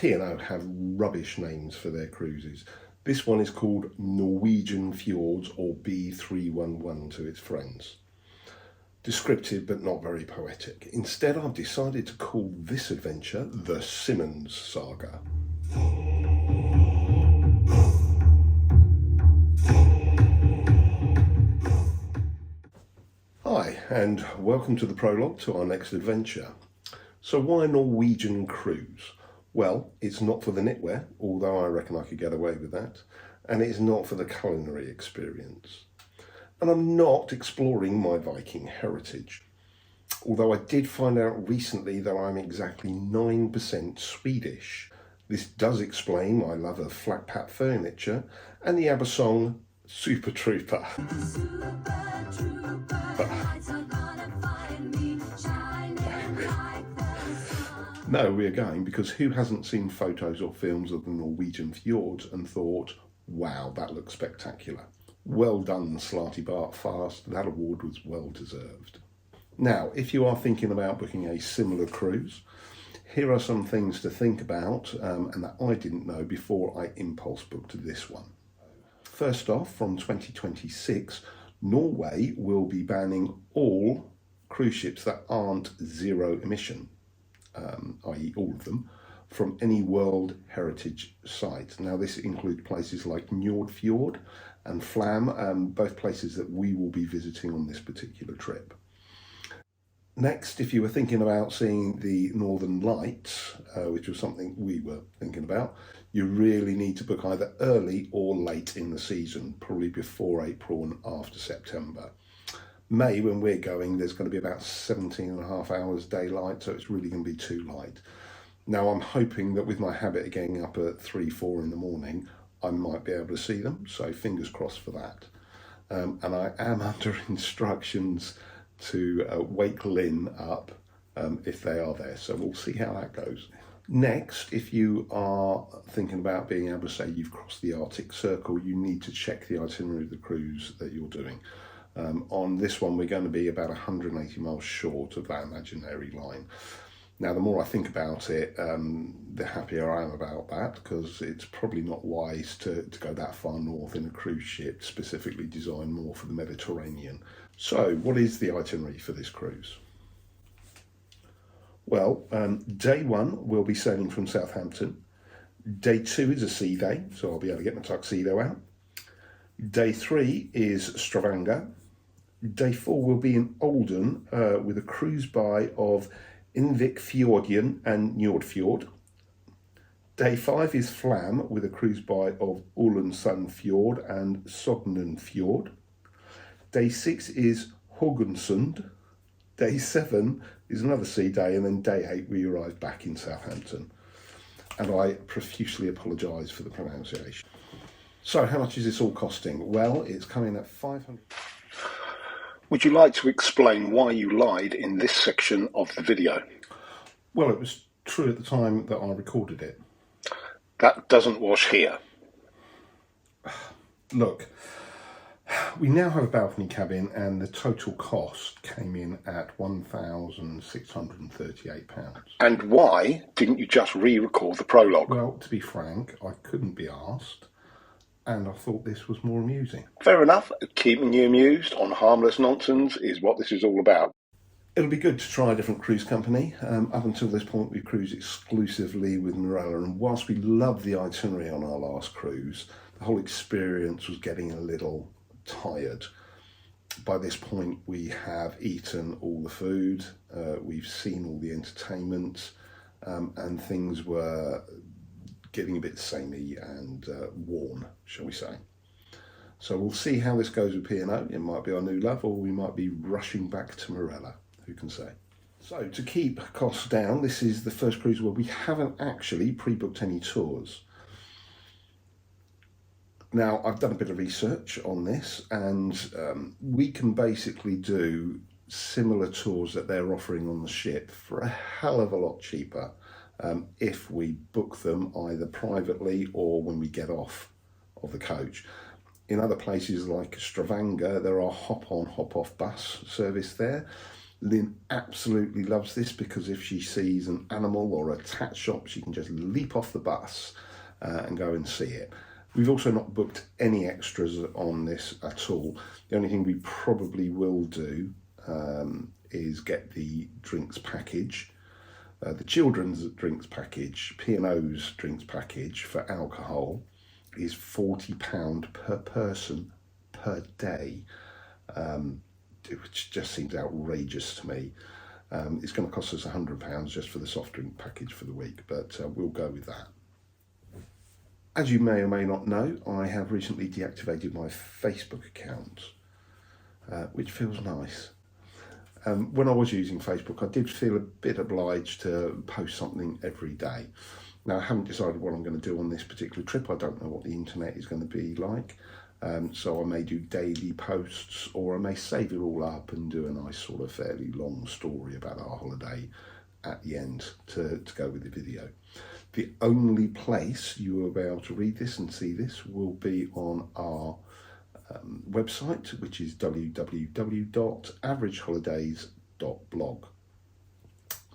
P&O have rubbish names for their cruises. This one is called Norwegian Fjords, or B311 to its friends. Descriptive but not very poetic. Instead, I've decided to call this adventure the Simmons Saga. Hi, and welcome to the prologue to our next adventure. So why Norwegian cruise? Well, it's not for the knitwear, although I reckon I could get away with that, and it's not for the culinary experience. And I'm not exploring my Viking heritage, although I did find out recently that I'm exactly 9% Swedish. This does explain my love of flat pack furniture and the ABBA song Super Trooper. No, we are going because who hasn't seen photos or films of the Norwegian fjords and thought, wow, that looks spectacular. Well done, Slarty Bart Fast. That award was well deserved. Now, if you are thinking about booking a similar cruise, here are some things to think about and that I didn't know before I impulse booked this one. First off, from 2026, Norway will be banning all cruise ships that aren't zero emission, i.e. all of them, from any World Heritage site. Now this includes places like Njordfjord and Flam, both places that we will be visiting on this particular trip. Next, if you were thinking about seeing the Northern Lights, which was something we were thinking about, you really need to book either early or late in the season, probably before April and after September. May, when we're going, there's going to be about 17.5 hours daylight, so it's really going to be too light. Now, I'm hoping that with my habit of getting up at 3-4 in the morning, I might be able to see them, so fingers crossed for that. And I am under instructions to wake Lynn up if they are there, so we'll see how that goes. Next, if you are thinking about being able to say you've crossed the Arctic Circle, you need to check the itinerary of the cruise that you're doing. On this one, we're going to be about 180 miles short of that imaginary line. Now, the more I think about it, the happier I am about that, because it's probably not wise to go that far north in a cruise ship specifically designed more for the Mediterranean. So, what is the itinerary for this cruise? Well, day one, we'll be sailing from Southampton. Day two is a sea day, so I'll be able to get my tuxedo out. Day three is Stavanger. Day four will be in Olden with a cruise by of Innvikfjorden and Njordfjord. Day five is Flam with a cruise by of Ålesundfjord and Sognefjord. Day six is Haugesund. Day 7 is another sea day, and then day 8 we arrive back in Southampton. And I profusely apologise for the pronunciation. So how much is this all costing? Well, it's coming at 500. Would you like to explain why you lied in this section of the video? Well, it was true at the time that I recorded it. That doesn't wash here. Look, we now have a balcony cabin, and the total cost came in at £1,638. And why didn't you just re-record the prologue? Well, to be frank, I couldn't be asked, and I thought this was more amusing. Fair enough. Keeping you amused on harmless nonsense is what this is all about. It'll be good to try a different cruise company. Up until this point, we cruised exclusively with Marella, and whilst we loved the itinerary on our last cruise, the whole experience was getting a little tired. By this point, we have eaten all the food, we've seen all the entertainment, and things were getting a bit samey and worn, shall we say. So we'll see how this goes with P&O. It might be our new love, or we might be rushing back to Marella. Who can say? So to keep costs down, this is the first cruise where we haven't actually pre-booked any tours. Now, I've done a bit of research on this, and we can basically do similar tours that they're offering on the ship for a hell of a lot cheaper if we book them either privately or when we get off of the coach. In other places like Stavanger, there are hop-on, hop-off bus service there. Lynn absolutely loves this because if she sees an animal or a tat shop, she can just leap off the bus and go and see it. We've also not booked any extras on this at all. The only thing we probably will do is get the drinks package. The children's drinks package, P&O's drinks package for alcohol is £40 per person per day, which just seems outrageous to me. It's going to cost us £100 just for the soft drink package for the week, but we'll go with that. As you may or may not know, I have recently deactivated my Facebook account, which feels nice. When I was using Facebook, I did feel a bit obliged to post something every day. Now, I haven't decided what I'm going to do on this particular trip. I don't know what the internet is going to be like. So I may do daily posts, or I may save it all up and do a nice sort of fairly long story about our holiday at the end to go with the video. The only place you will be able to read this and see this will be on our website, which is www.averageholidays.blog.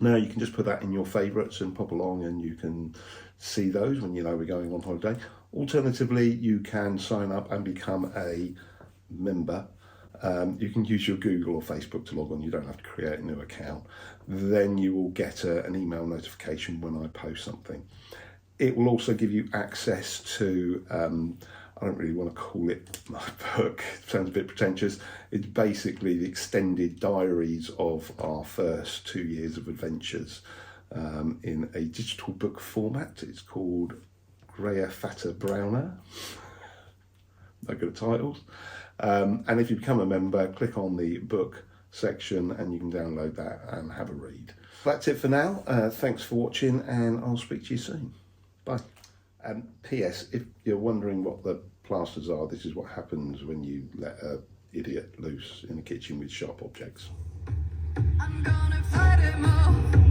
Now you can just put that in your favourites and pop along and you can see those when you know we're going on holiday. Alternatively, you can sign up and become a member. You can use your Google or Facebook to log on. You don't have to create a new account. Then you will get an email notification when I post something. It will also give you access to, I don't really want to call it my book, it sounds a bit pretentious. It's basically the extended diaries of our first 2 years of adventures in a digital book format. It's called Greyer, Fatter, Browner. No good at titles. And if you become a member, click on the book section and you can download that and have a read. That's it for now. Thanks for watching and I'll speak to you soon. Bye. P.S. If you're wondering what the plasters are, this is what happens when you let an idiot loose in the kitchen with sharp objects. I'm gonna fight him off.